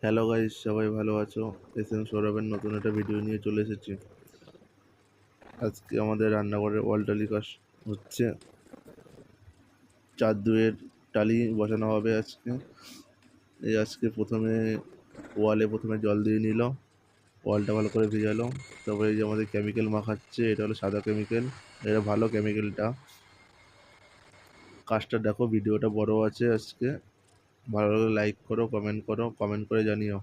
Hello guys, সবাই ভালো আছো? এসএম সৌরভের নতুন একটা ভিডিও নিয়ে চলে এসেছি। আজকে আমাদের রান্নাঘরের ওয়াল টালি কাজ হচ্ছে। চার দুয়ের টালি বসানো হবে আজকে। আজকে প্রথমে জল দিয়ে নিল, ওয়ালটা ভালো করে ভিজালো। তারপরে এই যে আমাদের কেমিক্যাল মাখাচ্ছে, এটা হলো সাদা কেমিক্যাল, এটা ভালো কেমিক্যালটা। কাজটা দেখো, ভিডিওটা বড় আছে আজকে। ভালো লাগলে লাইক করো, কমেন্ট করে জানিও।